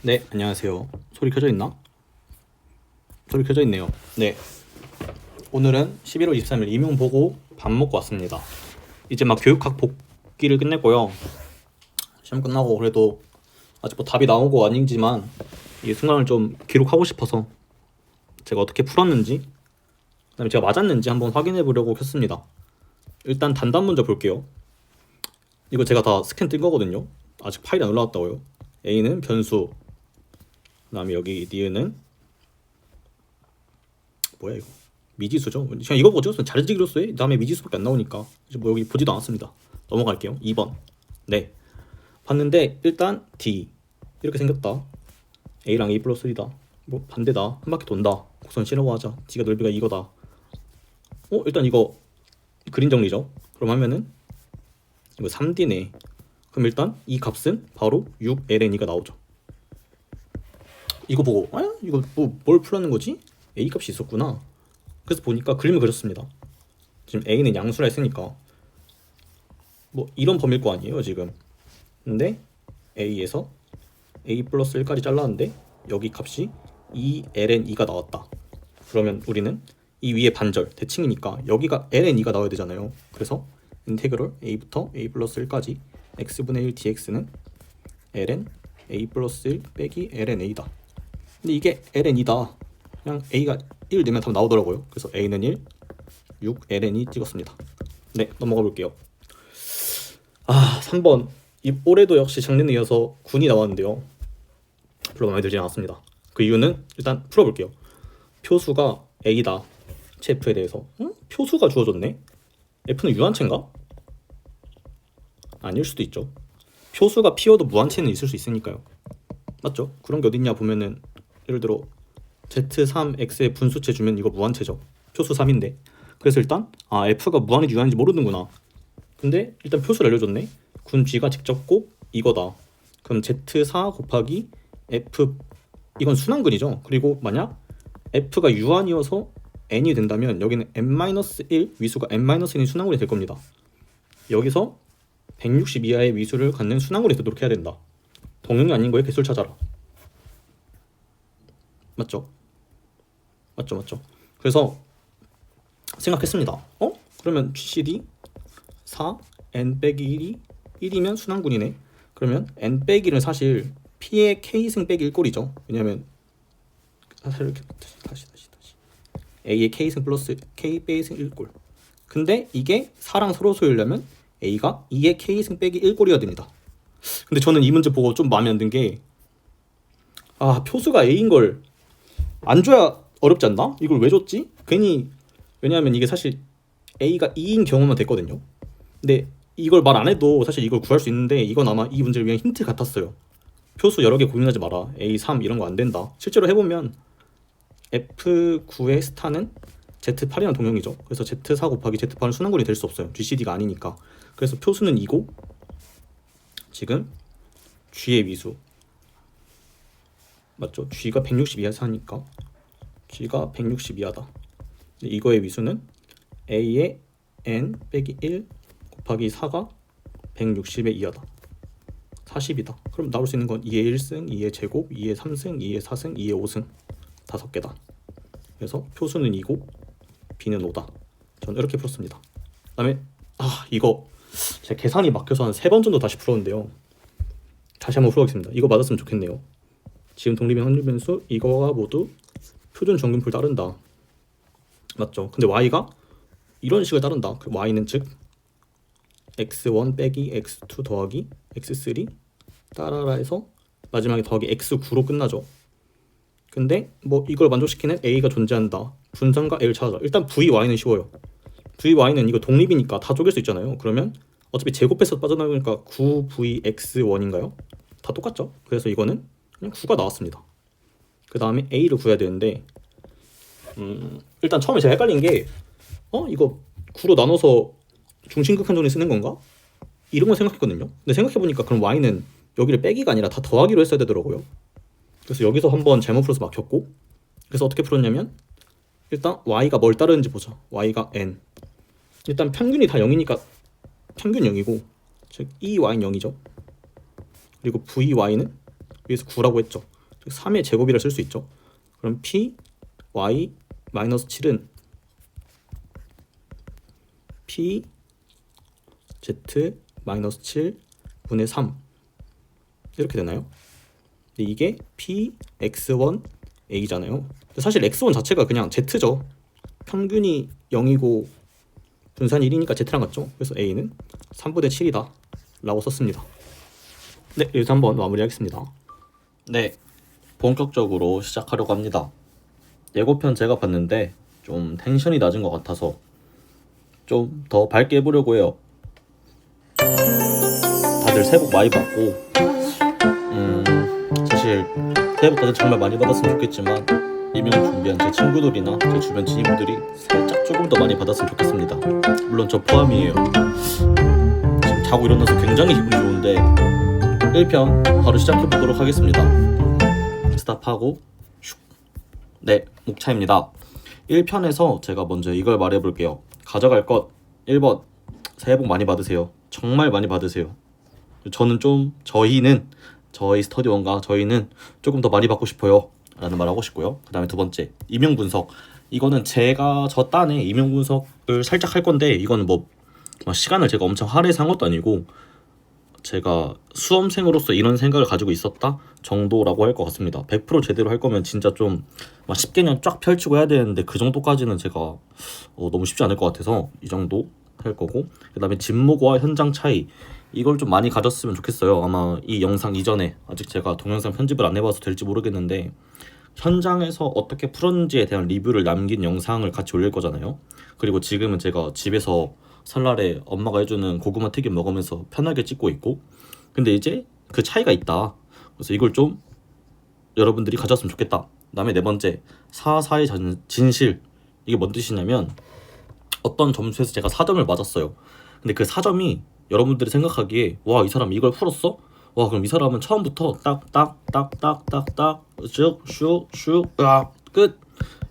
네, 안녕하세요. 소리 켜져 있나? 소리 켜져 있네요. 네, 오늘은 11월 23일 임용 보고 밥 먹고 왔습니다. 이제 막 교육학 복귀를 끝냈고요. 시험 끝나고 그래도 아직 뭐 답이 나오고 아니지만 이 순간을 좀 기록하고 싶어서 제가 어떻게 풀었는지, 그다음에 제가 맞았는지 한번 확인해 보려고 켰습니다. 일단 단답 먼저 볼게요. 이거 제가 다 스캔 뜬 거거든요. 아직 파일이 안 올라왔다고요. A는 변수, 그다음에 여기 니은은 뭐야 이거, 미지수죠. 그냥 이거 보죠. 자르지기로 써. 다음에 미지수밖에 안 나오니까 이제 뭐 여기 보지도 않았습니다. 넘어갈게요. 2번. 네, 봤는데 일단 D 이렇게 생겼다. A랑 A 플러스 1이다. 뭐 반대다. 한 바퀴 돈다. 곡선 씌라고 하자. D가 넓이가 이거다. 일단 이거 그림 정리죠. 그럼 하면은 이거 3D네. 그럼 일단 이 값은 바로 6ln이가 나오죠. 이거 보고 이거 뭐 뭘 풀라는 거지? A 값이 있었구나. 그래서 보니까 그림을 그렸습니다. 지금 A는 양수라 했으니까 뭐 이런 범위일 거 아니에요 지금. 근데 A에서 A 플러스 1까지 잘랐는데 여기 값이 2ln2가 나왔다. 그러면 우리는 이 위에 반절 대칭이니까 여기가 ln2가 나와야 되잖아요. 그래서 인테그럴 A부터 A 플러스 1까지 x분의 1 dx는 ln A 플러스 1 빼기 ln A다. 근데 이게 ln이다. 그냥 A가 1 넣으면 답 나오더라고요. 그래서 A는 1, 6ln이 찍었습니다. 네, 넘어가 볼게요. 3번. 올해도 역시 작년에 이어서 군이 나왔는데요. 별로 마음에 들지 않았습니다. 그 이유는 일단 풀어볼게요. 표수가 A다. F에 대해서 표수가 주어졌네? F는 유한체인가? 아닐 수도 있죠. 표수가 P여도 무한체는 있을 수 있으니까요. 맞죠? 그런 게 어딨냐 보면은 예를 들어 Z3X의 분수체 주면 이거 무한체죠. 표수 3인데. 그래서 일단 F가 무한인지 유한인지 모르는구나. 근데 일단 표수를 알려줬네. 군 G가 직접 꼭 이거다. 그럼 Z4 곱하기 F, 이건 순환근이죠. 그리고 만약 F가 유한이어서 n이 된다면 여기는 n-1 위수가 n-1인 순환근이 될 겁니다. 여기서 160 이하의 위수를 갖는 순환근이 되도록 해야 된다. 동형이 아닌 거에 개수를 찾아라. 맞죠? 맞죠. 그래서 생각했습니다. 그러면 GCD 4 n 빼기 1이 1이면 순환군이네. 그러면 n 빼기 1은 사실 P의 K승 빼기 1꼴이죠. 왜냐면 이렇게 다시 A의 K승 플러스 K 빼기승 1꼴. 근데 이게 4랑 서로 소유려면 A가 2의 K승 빼기 1꼴이어야 됩니다. 근데 저는 이 문제 보고 좀 마음에 안 든 게 표수가 A인 걸 안 줘야 어렵지 않나? 이걸 왜 줬지? 괜히. 왜냐하면 이게 사실 A가 2인 경우만 됐거든요. 근데 이걸 말 안 해도 사실 이걸 구할 수 있는데 이건 아마 이 문제를 위한 힌트 같았어요. 표수 여러 개 고민하지 마라. A3 이런 거 안 된다. 실제로 해보면 F9의 스타는 Z8이랑 동형이죠. 그래서 Z4 곱하기 Z8은 순환군이 될 수 없어요. GCD가 아니니까. 그래서 표수는 2고 지금 G의 위수 맞죠? G가 160 이하 사니까 G가 160 이하다. 이거의 위수는 A의 n 빼기 1 곱하기 4가 160의 이하다. 40이다. 그럼 나올 수 있는 건 2의 1승, 2의 제곱, 2의 3승, 2의 4승, 2의 5승 5개다. 그래서 표수는 2고 B는 5다. 저는 이렇게 풀었습니다. 그 다음에 이거 제가 계산이 막혀서 한 3번 정도 다시 풀었는데요. 다시 한번 풀어보겠습니다. 이거 맞았으면 좋겠네요. 지금 독립의 확률 변수 이거가 모두 표준 정근풀 따른다. 맞죠? 근데 y가 이런 식을 따른다. 그 y는 즉 x1 빼기 x2 더하기 x3 따라라 해서 마지막에 더하기 x9로 끝나죠. 근데 뭐 이걸 만족시키는 a가 존재한다. 분산과 a를 찾아라. 일단 vy는 쉬워요. vy는 이거 독립이니까 다 쪼갤 수 있잖아요. 그러면 어차피 제곱해서 빠져나오니까 9vx1인가요? 다 똑같죠? 그래서 이거는 그냥 9가 나왔습니다. 그 다음에 a를 구해야 되는데 일단 처음에 제가 헷갈린 게 이거 9로 나눠서 중심극한정리 쓰는 건가? 이런 걸 생각했거든요. 근데 생각해보니까 그럼 y는 여기를 빼기가 아니라 다 더하기로 했어야 되더라고요. 그래서 여기서 한번 잘못 풀어서 막혔고, 그래서 어떻게 풀었냐면 일단 y가 뭘 따르는지 보자. y가 n. 일단 평균이 다 0이니까 평균 0이고 즉 2y는 0이죠. 그리고 vy는 위에서 9라고 했죠. 3의 제곱이라 쓸 수 있죠. 그럼 p y 마이너스 7은 p z 마이너스 7 분의 3 이렇게 되나요? 근데 이게 p x1 a잖아요. 사실 x1 자체가 그냥 z죠. 평균이 0이고 분산이 1이니까 z랑 같죠. 그래서 a는 3분의 7이다 라고 썼습니다. 네, 여기서 한번 마무리하겠습니다. 네, 본격적으로 시작하려고 합니다. 예고편 제가 봤는데 좀 텐션이 낮은 것 같아서 좀 더 밝게 해보려고 해요. 다들 새해 복 많이 받고 사실 새해 복 다들 정말 많이 받았으면 좋겠지만 이명 준비한 제 친구들이나 제 주변 지인분들이 살짝 조금 더 많이 받았으면 좋겠습니다. 물론 저 포함이에요. 지금 자고 일어나서 굉장히 기분이 좋은데 1편 바로 시작해보도록 하겠습니다. 스탑하고 슉. 네, 목차입니다. 1편에서 제가 먼저 이걸 말해볼게요. 가져갈 것 1번, 새해 복 많이 받으세요. 정말 많이 받으세요. 저희 스터디원과 저희는 조금 더 많이 받고 싶어요 라는 말 하고 싶고요. 그 다음에 두 번째, 이명 분석. 이거는 제가 저 딴에 이명 분석을 살짝 할 건데 이거는 뭐 시간을 제가 엄청 할애해서 한 것도 아니고 제가 수험생으로서 이런 생각을 가지고 있었다 정도라고 할 것 같습니다. 100% 제대로 할 거면 진짜 좀 10개년 쫙 펼치고 해야 되는데 그 정도까지는 제가 너무 쉽지 않을 것 같아서 이 정도 할 거고, 그 다음에 진목과 현장 차이, 이걸 좀 많이 가졌으면 좋겠어요. 아마 이 영상 이전에, 아직 제가 동영상 편집을 안 해봐서 될지 모르겠는데 현장에서 어떻게 풀었는지에 대한 리뷰를 남긴 영상을 같이 올릴 거잖아요. 그리고 지금은 제가 집에서 설날에 엄마가 해주는 고구마 튀김 먹으면서 편하게 찍고 있고, 근데 이제 그 차이가 있다. 그래서 이걸 좀 여러분들이 가졌으면 좋겠다. 그다음에 네 번째, 사사의 진실. 이게 뭔 뜻이냐면 어떤 점수에서 제가 4점을 맞았어요. 근데 그 4점이 여러분들이 생각하기에 와, 이 사람 이걸 풀었어? 와, 그럼 이 사람은 처음부터 딱딱딱딱딱딱 슉슉슉 끝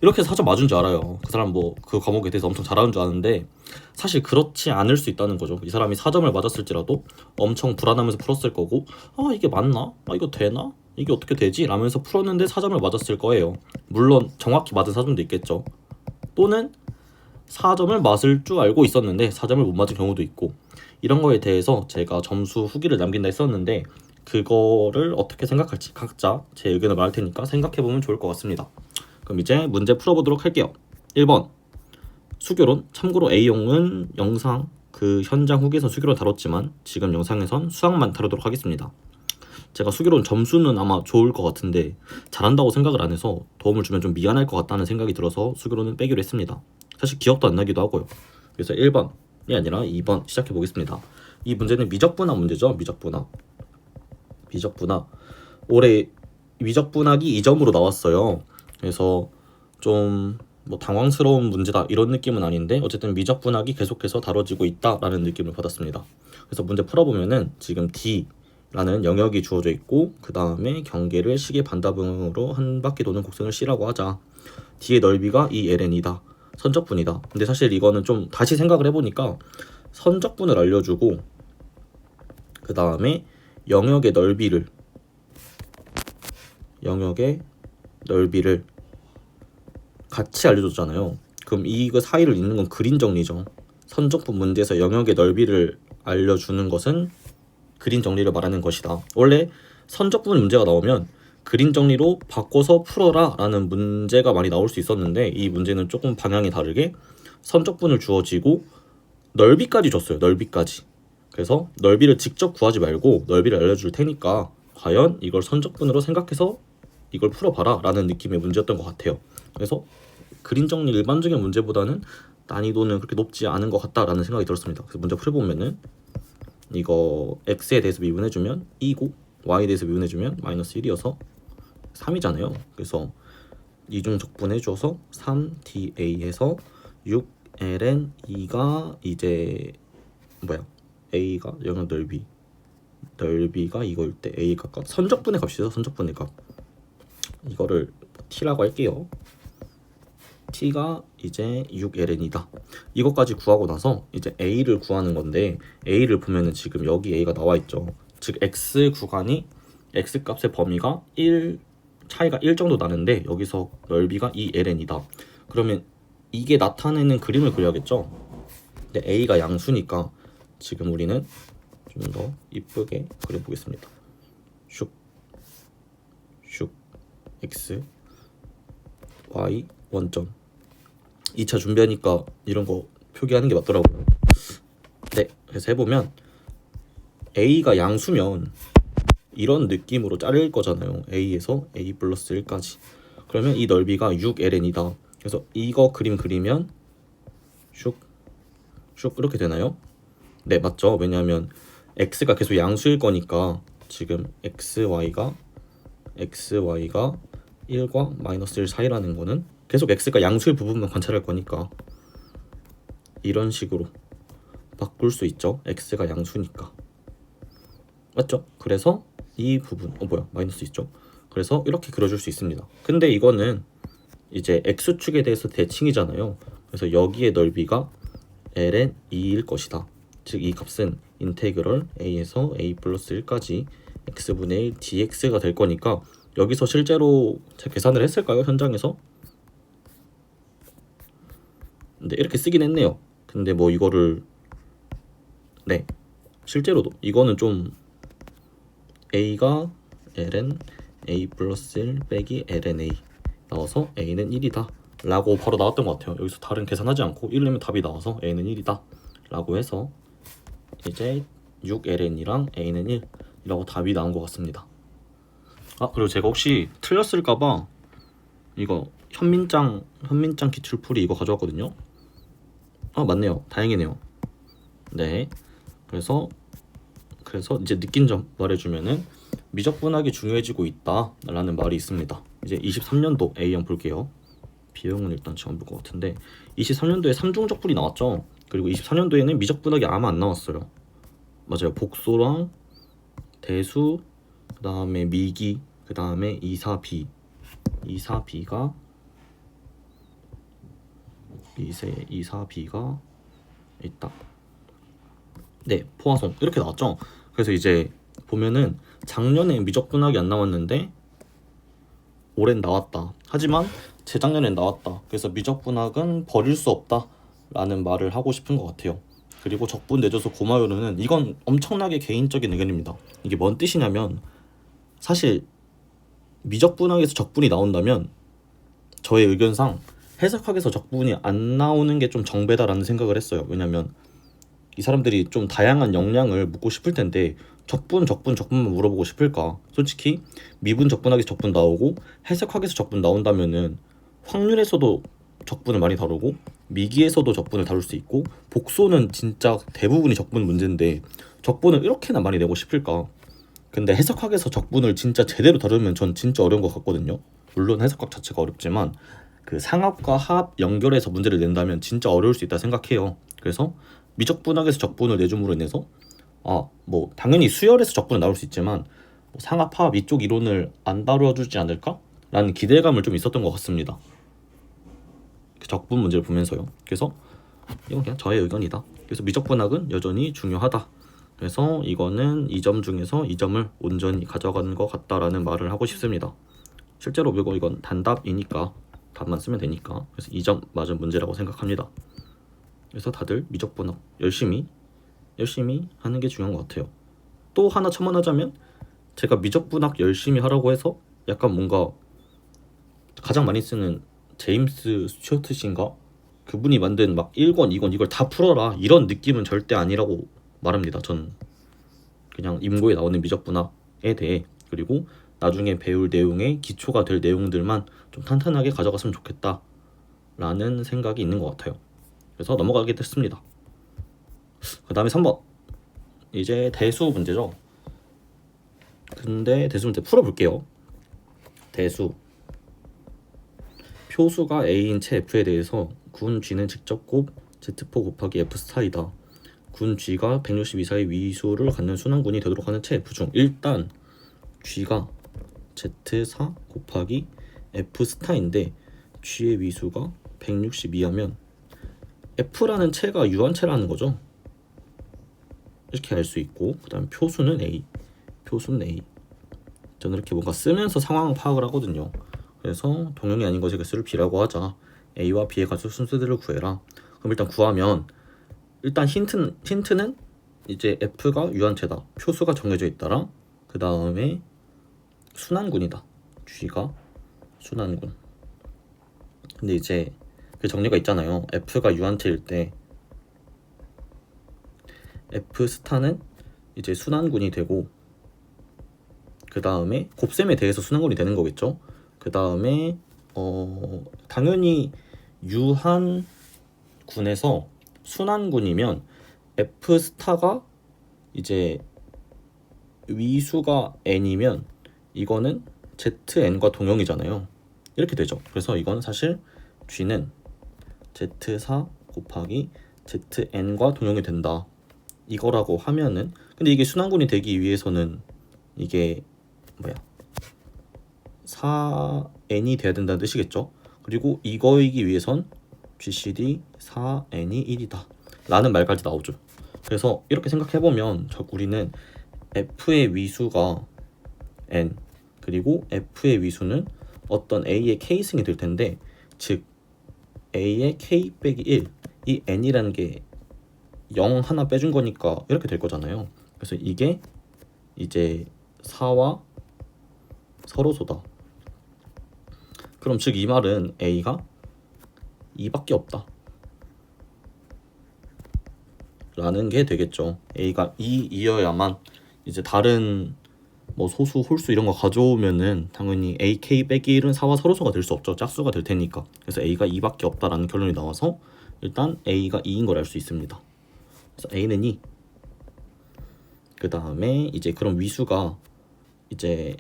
이렇게 해서 4점 맞은 줄 알아요. 그 사람 뭐 그 과목에 대해서 엄청 잘하는 줄 아는데 사실 그렇지 않을 수 있다는 거죠. 이 사람이 4점을 맞았을지라도 엄청 불안하면서 풀었을 거고, 이게 맞나? 이거 되나? 이게 어떻게 되지? 라면서 풀었는데 4점을 맞았을 거예요. 물론 정확히 맞은 4점도 있겠죠. 또는 4점을 맞을 줄 알고 있었는데 4점을 못 맞은 경우도 있고, 이런 거에 대해서 제가 점수 후기를 남긴다 했었는데 그거를 어떻게 생각할지 각자 제 의견을 말할 테니까 생각해보면 좋을 것 같습니다. 그럼 이제 문제 풀어보도록 할게요. 1번 수교론. 참고로 A용은 영상 그 현장 후기에서 수교론 다뤘지만 지금 영상에선 수학만 다루도록 하겠습니다. 제가 수교론 점수는 아마 좋을 것 같은데 잘한다고 생각을 안 해서 도움을 주면 좀 미안할 것 같다는 생각이 들어서 수교론은 빼기로 했습니다. 사실 기억도 안 나기도 하고요. 그래서 1번이 아니라 2번 시작해 보겠습니다. 이 문제는 미적분학 문제죠. 미적분학. 올해 미적분학이 2점으로 나왔어요. 그래서 좀 당황스러운 문제다 이런 느낌은 아닌데 어쨌든 미적분학이 계속해서 다뤄지고 있다라는 느낌을 받았습니다. 그래서 문제 풀어보면은 지금 D라는 영역이 주어져 있고 그 다음에 경계를 시계 반다방으로 한 바퀴 도는 곡선을 C라고 하자. D의 넓이가 이 ln이다. 선적분이다. 근데 사실 이거는 좀 다시 생각을 해보니까 선적분을 알려주고 그 다음에 영역의 넓이를 같이 알려줬잖아요. 그럼 이거 사이를 잇는 건 그림 정리죠. 선적분 문제에서 영역의 넓이를 알려주는 것은 그림 정리를 말하는 것이다. 원래 선적분 문제가 나오면 그림 정리로 바꿔서 풀어라 라는 문제가 많이 나올 수 있었는데 이 문제는 조금 방향이 다르게 선적분을 주어지고 넓이까지 줬어요. 넓이까지. 그래서 넓이를 직접 구하지 말고 넓이를 알려줄 테니까 과연 이걸 선적분으로 생각해서 이걸 풀어봐라 라는 느낌의 문제였던 것 같아요. 그래서 그림 정리 일반적인 문제보다는 난이도는 그렇게 높지 않은 것 같다라는 생각이 들었습니다. 그래서 문제 풀어보면은 이거 x에 대해서 미분해주면 2고 y에 대해서 미분해주면 마이너스 1이어서 3이잖아요. 그래서 이중적분해줘서 3dA에서 6ln 2가 이제 a가 영역 넓이가 이거일 때 a가 선적분의 값이죠. 선적분의 값. 이거를 t라고 할게요. t가 이제 6ln이다. 이것까지 구하고 나서 이제 a를 구하는 건데 a를 보면은 지금 여기 a가 나와 있죠. 즉 x 구간이 x 값의 범위가 1 차이가 1 정도 나는데 여기서 넓이가 2ln이다. 그러면 이게 나타내는 그림을 그려야겠죠. 근데 a가 양수니까 지금 우리는 좀 더 이쁘게 그려보겠습니다. 슉 슉 x y 원점. 2차 준비하니까 이런 거 표기하는 게 맞더라고요. 네, 그래서 해보면 a가 양수면 이런 느낌으로 자를 거잖아요. a에서 a 플러스 1까지. 그러면 이 넓이가 6ln이다. 그래서 이거 그림 그리면 슉 슉 이렇게 되나요? 네, 맞죠. 왜냐하면 x가 계속 양수일 거니까 지금 xy가 1과 마이너스 1 사이라는 거는 계속 x가 양수일 부분만 관찰할 거니까 이런 식으로 바꿀 수 있죠. x가 양수니까. 맞죠? 그래서 이 부분 마이너스 있죠. 그래서 이렇게 그려줄 수 있습니다. 근데 이거는 이제 x축에 대해서 대칭이잖아요. 그래서 여기의 넓이가 ln 2일 것이다. 즉 이 값은 인테그럴 a에서 a 플러스 1까지 x분의 1 dx가 될 거니까 여기서 실제로 제가 계산을 했을까요? 현장에서? 근데 이렇게 쓰긴 했네요. 근데 뭐 이거를 네, 실제로도 이거는 좀 a가 ln a 플러스 1 빼기 ln a 나와서 a는 1이다 라고 바로 나왔던 것 같아요. 여기서 다른 계산하지 않고 1이면 답이 나와서 a는 1이다 라고 해서 이제 6ln이랑 a는 1이라고 답이 나온 것 같습니다. 그리고 제가 혹시 틀렸을까봐 이거 현민장 기출풀이 이거 가져왔거든요. 맞네요. 다행이네요. 네, 그래서 이제 느낀 점 말해주면은 미적분학이 중요해지고 있다 라는 말이 있습니다. 이제 23년도 A형 볼게요. B형은 일단 처음 볼 것 같은데 23년도에 삼중적분이 나왔죠. 그리고 24년도에는 미적분학이 아마 안 나왔어요. 맞아요. 복소랑 대수, 그 다음에 미기, 그 다음에 2,4B 2,4B가 있다. 네, 포화송 이렇게 나왔죠. 그래서 이제 보면은 작년에 미적분학이 안 나왔는데 올해는 나왔다. 하지만 재작년엔 나왔다. 그래서 미적분학은 버릴 수 없다 라는 말을 하고 싶은 것 같아요. 그리고 적분 내줘서 고마워요는 이건 엄청나게 개인적인 의견입니다. 이게 뭔 뜻이냐면 사실 미적분학에서 적분이 나온다면 저의 의견상 해석학에서 적분이 안 나오는 게 좀 정배다라는 생각을 했어요. 왜냐면 이 사람들이 좀 다양한 역량을 묻고 싶을 텐데 적분만 물어보고 싶을까? 솔직히 미분 적분학에서 적분 나오고 해석학에서 적분 나온다면은 확률에서도 적분을 많이 다루고 미기에서도 적분을 다룰 수 있고 복소는 진짜 대부분이 적분 문제인데 적분을 이렇게나 많이 내고 싶을까? 근데 해석학에서 적분을 진짜 제대로 다루면 전 진짜 어려운 것 같거든요. 물론 해석학 자체가 어렵지만 그 상합과 하합 연결해서 문제를 낸다면 진짜 어려울 수 있다 생각해요. 그래서 미적분학에서 적분을 내줌으로 인해서 뭐 당연히 수열에서 적분은 나올 수 있지만 뭐 상합 하합 이쪽 이론을 안 다뤄주지 않을까? 라는 기대감을 좀 있었던 것 같습니다. 그 적분 문제를 보면서요. 그래서 이건 그냥 저의 의견이다. 그래서 미적분학은 여전히 중요하다. 그래서 이거는 이 점 중에서 2점을 온전히 가져간 것 같다라는 말을 하고 싶습니다. 실제로 이건 단답이니까 답만 쓰면 되니까 그래서 2점 맞은 문제라고 생각합니다. 그래서 다들 미적분학 열심히 하는 게 중요한 것 같아요. 또 하나 첨언하자면 제가 미적분학 열심히 하라고 해서 약간 뭔가 가장 많이 쓰는 제임스 스튜어트 씨인가? 그분이 만든 막 1권, 2권 이걸 다 풀어라 이런 느낌은 절대 아니라고 말합니다. 전 그냥 임고에 나오는 미적분학에 대해 그리고 나중에 배울 내용의 기초가 될 내용들만 좀 탄탄하게 가져갔으면 좋겠다 라는 생각이 있는 것 같아요. 그래서 넘어가게 됐습니다. 그 다음에 3번 이제 대수 문제죠. 근데 대수 문제 풀어볼게요. 대수 표수가 A인 채 F에 대해서 군 G는 직접 곱 Z4 곱하기 F 스타이다. 군 G가 160 이상의 위수를 갖는 순환군이 되도록 하는 채 F 중 일단 G가 Z4 곱하기 F 스타인데 G의 위수가 160 이하면 F라는 채가 유한채라는 거죠. 이렇게 알 수 있고 그 다음 표수는 A 저는 이렇게 뭔가 쓰면서 상황 파악을 하거든요. 그래서 동형이 아닌 것의 개수를 b라고 하자. a와 b의 가수 순수들을 구해라. 그럼 일단 구하면 일단 힌트는 이제 f가 유한체다. 표수가 정해져 있다라. 그 다음에 순환군이다. g가 순환군. 근데 이제 그 정리가 있잖아요. f가 유한체일 때 f 스타는 이제 순환군이 되고, 그 다음에 곱셈에 대해서 순환군이 되는 거겠죠. 그 다음에 당연히 유한군에서 순환군이면 f 스타가 이제 위수가 n이면 이거는 zn과 동형이잖아요. 이렇게 되죠. 그래서 이건 사실 g는 z4 곱하기 zn과 동형이 된다, 이거라고 하면은, 근데 이게 순환군이 되기 위해서는 이게 뭐야 4n이 돼야 된다는 뜻이겠죠. 그리고 이거이기 위해선 GCD 4n이 1이다 라는 말까지 나오죠. 그래서 이렇게 생각해보면 우리는 f의 위수가 n, 그리고 f의 위수는 어떤 a의 k승이 될 텐데, 즉 a의 k 빼기 1, 이 n이라는 게 0 하나 빼준 거니까 이렇게 될 거잖아요. 그래서 이게 이제 4와 서로소다. 그럼 즉 이 말은 a가 2밖에 없다 라는 게 되겠죠. a가 2이어야만 이제 다른 뭐 소수, 홀수 이런 거 가져오면은 당연히 ak 빼기 1은 4와 서로소가 될 수 없죠. 짝수가 될 테니까. 그래서 a가 2밖에 없다라는 결론이 나와서 일단 a가 2인 걸 알 수 있습니다. 그래서 a는 2. 그 다음에 이제 그럼 위수가 이제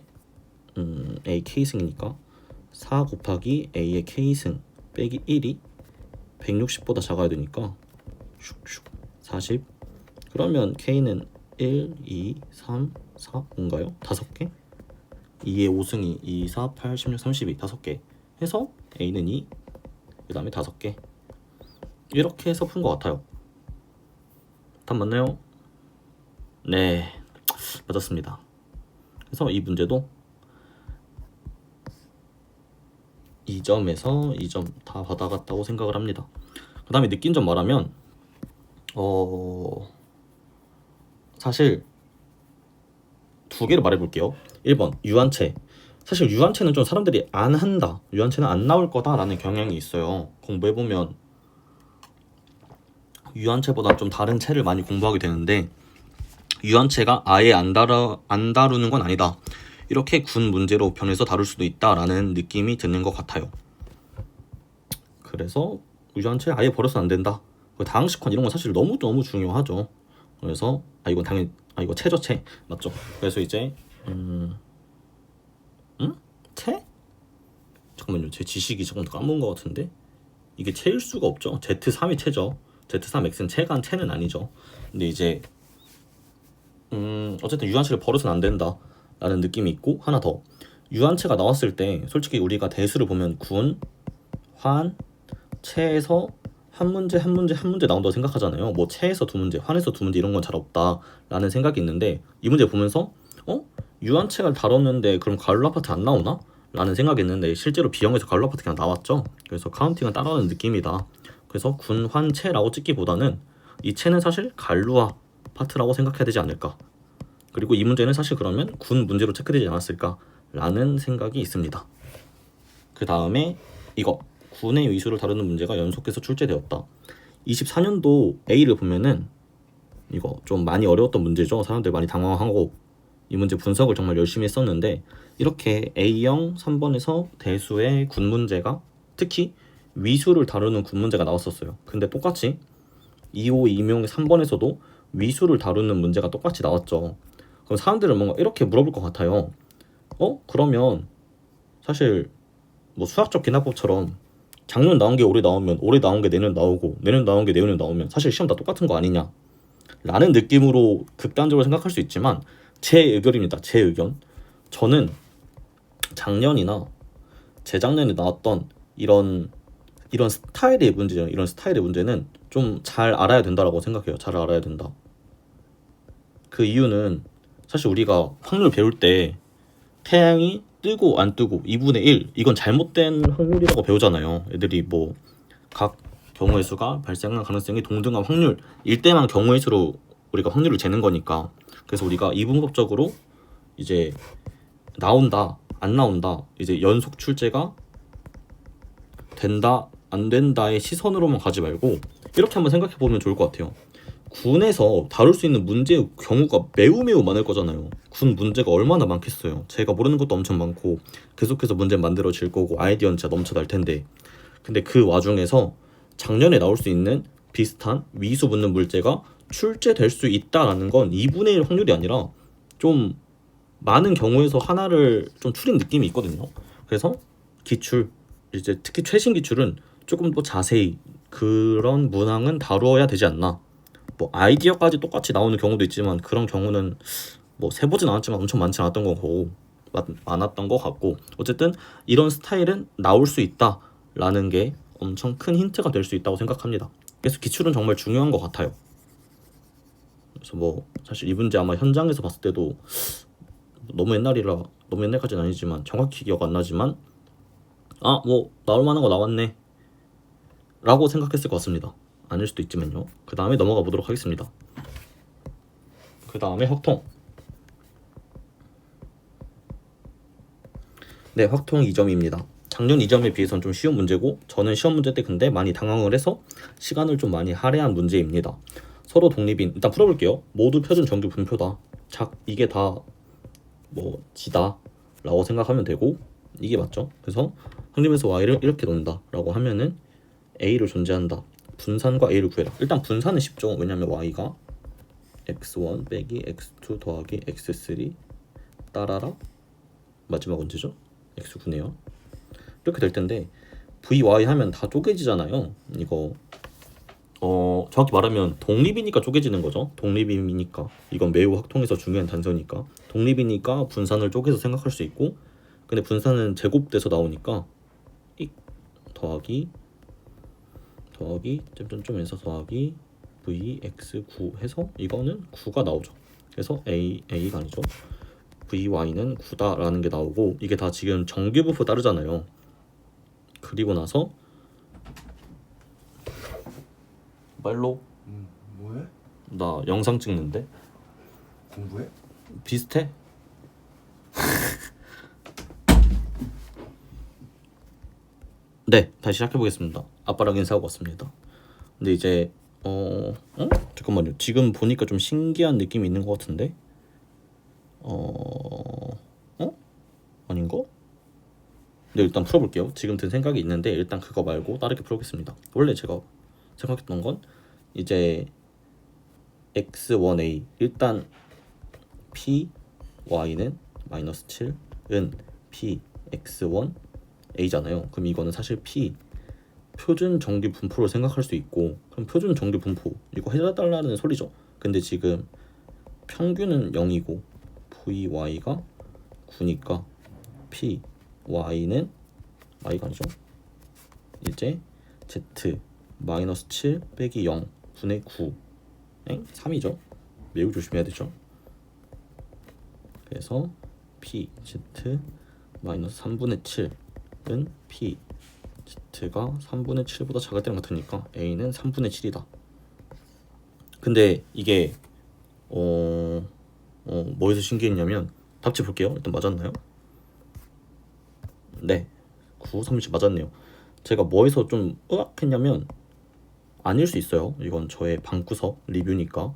a k승이니까 4 곱하기 a의 k승 빼기 1이 160보다 작아야 되니까 슉슉 40. 그러면 k는 1, 2, 3, 4 뭔가요? 5개? 2의 5승이 2, 4, 8, 16, 32 5개 해서 a는 2, 그 다음에 5개. 이렇게 해서 푼 것 같아요. 답 맞나요? 네, 맞았습니다. 그래서 이 문제도 2점에서 2점 다 받아갔다고 생각을 합니다. 그 다음에 느낀 점 말하면 사실 두 개를 말해볼게요. 1번 유한체. 사실 유한체는 좀 사람들이 안 한다, 유한체는 안 나올 거다 라는 경향이 있어요. 공부해보면 유한체보다 좀 다른 체를 많이 공부하게 되는데, 유한체가 아예 안 다루는 건 아니다, 이렇게 군 문제로 변해서 다룰 수도 있다라는 느낌이 드는 것 같아요. 그래서 유한체 아예 버려서는 안 된다. 다항식환 이런 건 사실 너무 중요하죠. 그래서 이건 당연히 이거 체죠, 체 맞죠? 그래서 이제 체? 잠깐만요, 제 지식이 조금 까먹은 것 같은데 이게 체일 수가 없죠. Z3이 체죠. Z3x는 체는 아니죠. 근데 이제 어쨌든 유한체를 버려서는 안 된다 라는 느낌이 있고, 하나 더, 유한체가 나왔을 때 솔직히 우리가 대수를 보면 군, 환, 체에서 한 문제 나온다고 생각하잖아요. 뭐 체에서 2문제, 환에서 2문제 이런 건 잘 없다 라는 생각이 있는데, 이 문제 보면서 유한체를 다뤘는데 그럼 가로 아파트 안 나오나? 라는 생각이 있는데 실제로 B형에서 가로 아파트 그냥 나왔죠. 그래서 카운팅은 따라하는 느낌이다. 그래서 군, 환, 체라고 찍기보다는 이 체는 사실 갈루아 파트라고 생각해야 되지 않을까. 그리고 이 문제는 사실 그러면 군 문제로 체크되지 않았을까 라는 생각이 있습니다. 그 다음에 이거 군의 위수를 다루는 문제가 연속해서 출제되었다. 24년도 A를 보면은 이거 좀 많이 어려웠던 문제죠. 사람들 많이 당황하고 이 문제 분석을 정말 열심히 했었는데, 이렇게 A형 3번에서 대수의 군 문제가 특히 위수를 다루는 군 문제가 나왔었어요. 근데 똑같이 2호 임용 3번에서도 위수를 다루는 문제가 똑같이 나왔죠. 그럼 사람들은 뭔가 이렇게 물어볼 것 같아요. 그러면 사실 뭐 수학적 기납법처럼 작년 나온 게 올해 나오면 올해 나온 게 내년 나오고 내년 나온 게 내년에 나오면 사실 시험 다 똑같은 거 아니냐 라는 느낌으로 극단적으로 생각할 수 있지만, 제 의견입니다. 제 의견. 저는 작년이나 재작년에 나왔던 이런 스타일의 문제죠. 이런 스타일의 문제는 좀 잘 알아야 된다라고 생각해요. 잘 알아야 된다. 그 이유는 사실 우리가 확률 배울 때 태양이 뜨고 안 뜨고 2분의 1 이건 잘못된 확률이라고 배우잖아요. 애들이 뭐 각 경우의 수가 발생할 가능성이 동등한 확률일 때만 경우의 수로 우리가 확률을 재는 거니까. 그래서 우리가 이분법적으로 이제 나온다 안 나온다 이제 연속 출제가 된다 안 된다의 시선으로만 가지 말고 이렇게 한번 생각해 보면 좋을 것 같아요. 군에서 다룰 수 있는 문제의 경우가 매우 많을 거잖아요. 군 문제가 얼마나 많겠어요. 제가 모르는 것도 엄청 많고 계속해서 문제 만들어질 거고 아이디어는 진짜 넘쳐날 텐데, 근데 그 와중에서 작년에 나올 수 있는 비슷한 위수 붙는 물제가 출제될 수 있다라는 건 2분의 1 확률이 아니라 좀 많은 경우에서 하나를 좀 추린 느낌이 있거든요. 그래서 기출, 이제 특히 최신 기출은 조금 더 자세히 그런 문항은 다루어야 되지 않나. 뭐 아이디어까지 똑같이 나오는 경우도 있지만 그런 경우는 뭐 세보진 않았지만 엄청 많지 않았던 거고 많았던 것 같고, 어쨌든 이런 스타일은 나올 수 있다라는 게 엄청 큰 힌트가 될 수 있다고 생각합니다. 그래서 기출은 정말 중요한 것 같아요. 그래서 뭐 사실 이 문제 아마 현장에서 봤을 때도 너무 옛날까지는 아니지만 정확히 기억 안 나지만 아 뭐 나올 만한 거 나왔네 라고 생각했을 것 같습니다. 아닐 수도 있지만요. 그 다음에 넘어가 보도록 하겠습니다. 그 다음에 확통. 네, 확통 2점입니다. 작년 2점에 비해서는 좀 쉬운 문제고 저는 시험 문제 때 근데 많이 당황을 해서 시간을 좀 많이 할애한 문제입니다. 서로 독립인, 일단 풀어볼게요. 모두 표준 정규 분표다. 이게 다 뭐 지다 라고 생각하면 되고, 이게 맞죠? 그래서 확립에서 y를 이렇게 놓는다 라고 하면은 a를 존재한다. 분산과 a를 구해라. 일단 분산은 쉽죠. 왜냐면 y가 x1 빼기 x2 더하기 x3 따라라 마지막 언제죠? x9네요. 이렇게 될 텐데 vy 하면 다 쪼개지잖아요. 이거 정확히 말하면 독립이니까 쪼개지는 거죠. 독립이니까 이건 매우 확통에서 중요한 단서니까 독립이니까 분산을 쪼개서 생각할 수 있고, 근데 분산은 제곱돼서 나오니까 이 더하기 점점점에서 더하기 vx9 해서 이거는 9가 나오죠. 그래서 a가 아니죠. vy는 9다라는 게 나오고, 이게 다 지금 정규분포 따르잖아요. 그리고 나서 말로 뭐해? 나 영상 찍는데 공부해? 비슷해? 네, 다시 시작해 보겠습니다. 아빠랑 인사하고 왔습니다. 근데 이제 잠깐만요. 지금 보니까 좀 신기한 느낌이 있는 것 같은데 아닌가? 네, 일단 풀어볼게요. 지금 든 생각이 있는데 일단 그거 말고 다르게 풀어보겠습니다. 원래 제가 생각했던 건 이제 x1a 일단 p y는 마이너스 7은 p x1 a잖아요. 그럼 이거는 사실 p 표준 정규 분포로 생각할 수 있고, 그럼 표준 정규 분포 이거 해달라는 소리죠. 근데 지금 평균은 0이고 vy가 9니까 p y는 y가 아니죠. 이제 z 마이너스 7 빼기 0 분의 9 3이죠. 매우 조심해야 되죠. 그래서 p z 마이너스 3분의 7은 p z가 3분의 7보다 작을 때랑 같으니까 a는 3분의 7이다. 근데 이게 뭐에서 신기했냐면 답지 볼게요. 일단 맞았나요? 네, 9, 3, 7 맞았네요. 제가 뭐에서 좀 의학했냐면 아닐 수 있어요. 이건 저의 방구석 리뷰니까.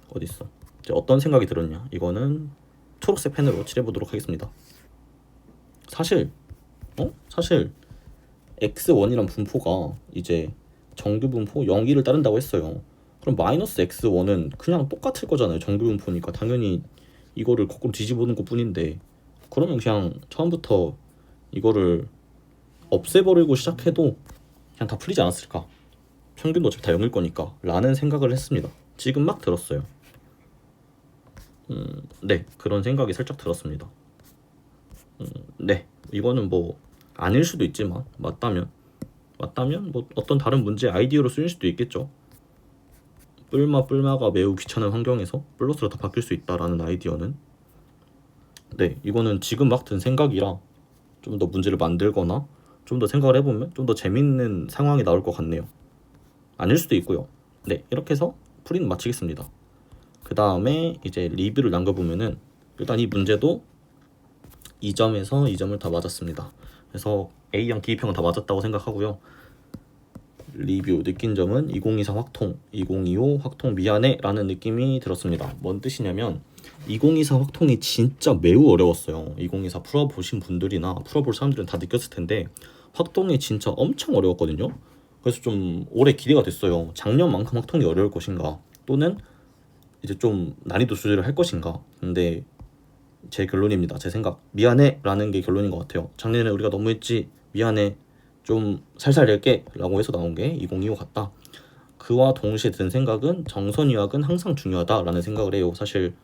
어딨어? 이제 어떤 생각이 들었냐? 이거는 초록색 펜으로 칠해보도록 하겠습니다. 사실 x1이란 분포가 이제 정규 분포 0, 1을 따른다고 했어요. 그럼 마이너스 x1은 그냥 똑같을 거잖아요. 정규 분포니까 당연히 이거를 거꾸로 뒤집어놓은 것 뿐인데, 그러면 그냥 처음부터 이거를 없애버리고 시작해도 그냥 다 풀리지 않았을까? 평균도 어차피 다 0일 거니까 라는 생각을 했습니다. 지금 막 들었어요. 네, 그런 생각이 살짝 들었습니다. 네, 이거는 뭐 아닐 수도 있지만 맞다면 뭐 어떤 다른 문제 아이디어로 쓰일 수도 있겠죠. 뿔마가 매우 귀찮은 환경에서 플러스로 다 바뀔 수 있다라는 아이디어는. 네, 이거는 지금 막 든 생각이라 좀 더 문제를 만들거나 좀 더 생각을 해보면 좀 더 재밌는 상황이 나올 것 같네요. 아닐 수도 있고요. 네, 이렇게 해서 풀이는 마치겠습니다. 그 다음에 이제 리뷰를 남겨보면은 일단 이 문제도 2점에서 2점을 다 맞았습니다. 그래서 A형 기입형은 다 맞았다고 생각하고요. 리뷰 느낀 점은 2024 확통, 2025 확통 미안해 라는 느낌이 들었습니다. 뭔 뜻이냐면 2024 확통이 진짜 매우 어려웠어요. 2024 풀어보신 분들이나 풀어볼 사람들은 다 느꼈을 텐데 확통이 진짜 엄청 어려웠거든요. 그래서 좀 오래 기대가 됐어요. 작년만큼 확통이 어려울 것인가, 또는 이제 좀 난이도 조절을 할 것인가. 근데 제 결론입니다. 제 생각, 미안해 라는 게 결론인 것 같아요. 작년에 우리가 너무했지, 미안해, 좀 살살 낼게 라고 해서 나온 게 2025 같다. 그와 동시에 든 생각은 정선 유학은 항상 중요하다라는 생각을 해요. 사실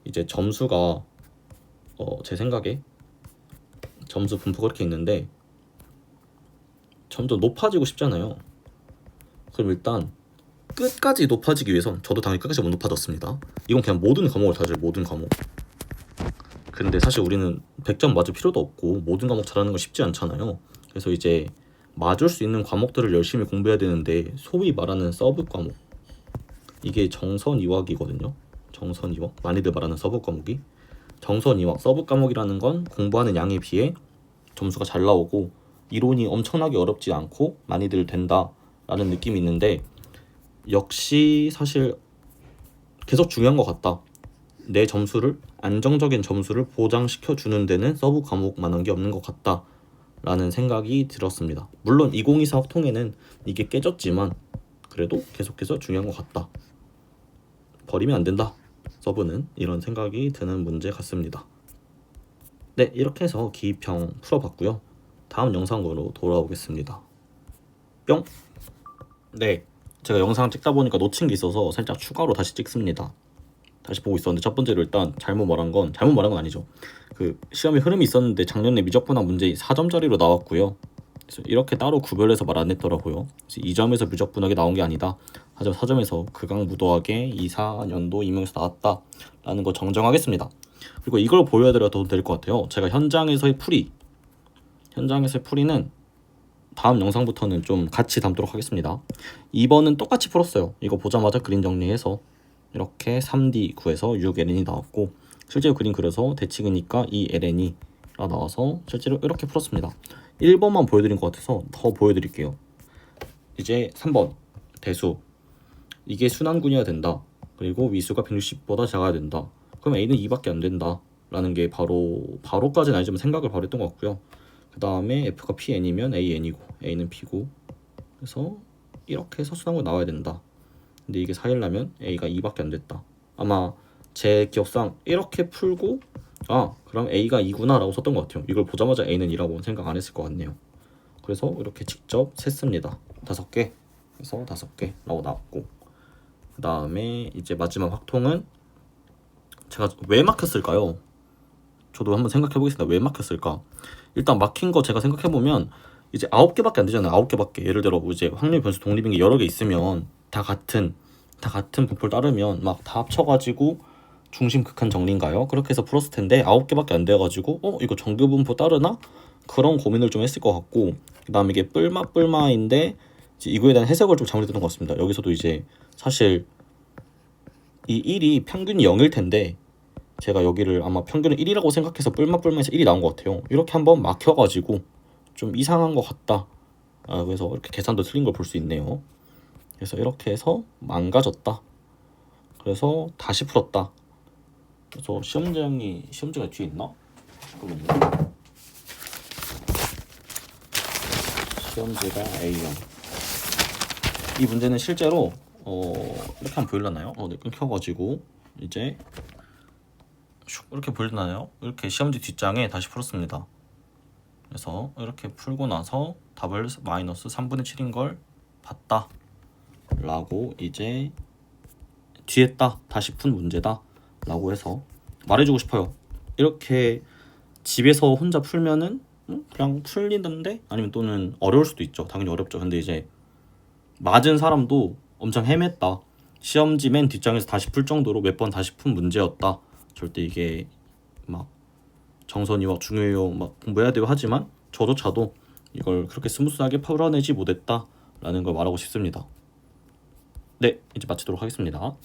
이제 점수가 제 생각에 점수 분포가 이렇게 있는데 점점 높아지고 싶잖아요. 그럼 일단 끝까지 높아지기 위해선 저도 당연히 끝까지 못 높아졌습니다. 이건 그냥 모든 과목을 다져요. 모든 과목. 근데 사실 우리는 100점 맞을 필요도 없고 모든 과목 잘하는 건 쉽지 않잖아요. 그래서 이제 맞을 수 있는 과목들을 열심히 공부해야 되는데, 소위 말하는 서브 과목, 이게 정선 이화이거든요. 정선 이화, 많이들 말하는 서브 과목이 정선 이화, 서브 과목이라는 건 공부하는 양에 비해 점수가 잘 나오고 이론이 엄청나게 어렵지 않고 많이들 된다라는 느낌이 있는데, 역시 사실 계속 중요한 것 같다. 내 점수를, 안정적인 점수를 보장시켜 주는 데는 서브 과목만한 게 없는 것 같다 라는 생각이 들었습니다. 물론 2024 확통에는 이게 깨졌지만 그래도 계속해서 중요한 것 같다. 버리면 안 된다, 서브는. 이런 생각이 드는 문제 같습니다. 네, 이렇게 해서 기입형 풀어봤고요. 다음 영상으로 돌아오겠습니다. 뿅! 네, 제가 영상 찍다 보니까 놓친 게 있어서 살짝 추가로 다시 찍습니다. 다시 보고 있었는데, 첫 번째로 일단 잘못 말한 건 아니죠. 그 시험의 흐름이 있었는데 작년에 미적분학 문제 4점짜리로 나왔고요. 그래서 이렇게 따로 구별해서 말 안 했더라고요. 그래서 2점에서 미적분학이 나온 게 아니다, 하지만 4점에서 극강무도하게 24년도 임용에서 나왔다라는 거 정정하겠습니다. 그리고 이걸 보여드려도 될 것 같아요. 제가 현장에서의 풀이는 다음 영상부터는 좀 같이 담도록 하겠습니다. 2번은 똑같이 풀었어요. 이거 보자마자 그림 정리해서 이렇게 3D 구해서 6ln이 나왔고, 실제로 그림 그려서 대칭이니까 2ln이 나와서 실제로 이렇게 풀었습니다. 1번만 보여드린 것 같아서 더 보여드릴게요. 이제 3번 대수, 이게 순환군이어야 된다. 그리고 위수가 160보다 작아야 된다. 그럼 A는 2밖에 안 된다 라는 게 바로까지는 아니지만 생각을 바로 했던 것 같고요. 그 다음에 F가 PN이면 AN이고 A는 P고, 그래서 이렇게 해서 순환군 나와야 된다. 근데 이게 4일라면 A가 2밖에 안 됐다. 아마 제 기억상 이렇게 풀고 그럼 A가 2구나 라고 썼던 것 같아요. 이걸 보자마자 A는 2라고는 생각 안 했을 것 같네요. 그래서 이렇게 직접 셌습니다. 5개, 그래서 5개 라고 나왔고, 그 다음에 이제 마지막 확통은 제가 왜 막혔을까요? 저도 한번 생각해 보겠습니다. 왜 막혔을까? 일단 막힌 거 제가 생각해보면 이제 9개밖에 안 되잖아요. 9개밖에. 예를 들어 뭐 이제 확률 변수 독립인 게 여러 개 있으면 다 같은 분포를 따르면 막 다 합쳐가지고 중심 극한 정리인가요? 그렇게 해서 풀었을 텐데 9개밖에 안 돼가지고 이거 정규 분포 따르나? 그런 고민을 좀 했을 것 같고, 그 다음에 이게 뿔마인데 이거에 대한 해석을 좀 잘못했던 것 같습니다. 여기서도 이제 사실 이 1이 평균이 0일 텐데 제가 여기를 아마 평균은 1이라고 생각해서 뿔마에서 1이 나온 것 같아요. 이렇게 한번 막혀가지고 좀 이상한 것 같다. 그래서 이렇게 계산도 틀린 걸 볼 수 있네요. 그래서 이렇게 해서 망가졌다. 그래서 다시 풀었다. 그래서 시험지가 뒤에 있나? 잠깐만요. 시험지가 A형. 이 문제는 실제로 이렇게 한번 보일라나요? 네, 끊겨가지고 이제 이렇게 보일라나요? 이렇게 시험지 뒷장에 다시 풀었습니다. 그래서 이렇게 풀고 나서 답을 마이너스 3분의 7인 걸 봤다 라고 이제 뒤에 다시 푼 문제다 라고 해서 말해주고 싶어요. 이렇게 집에서 혼자 풀면은 그냥 풀리는데, 아니면 또는 어려울 수도 있죠. 당연히 어렵죠. 근데 이제 맞은 사람도 엄청 헤맸다, 시험지 맨 뒷장에서 다시 풀 정도로 몇 번 다시 푼 문제였다, 절대 이게 막 정선이와 중요해요 막 공부해야 돼요 하지만 저조차도 이걸 그렇게 스무스하게 풀어내지 못했다라는 걸 말하고 싶습니다. 네, 이제 마치도록 하겠습니다.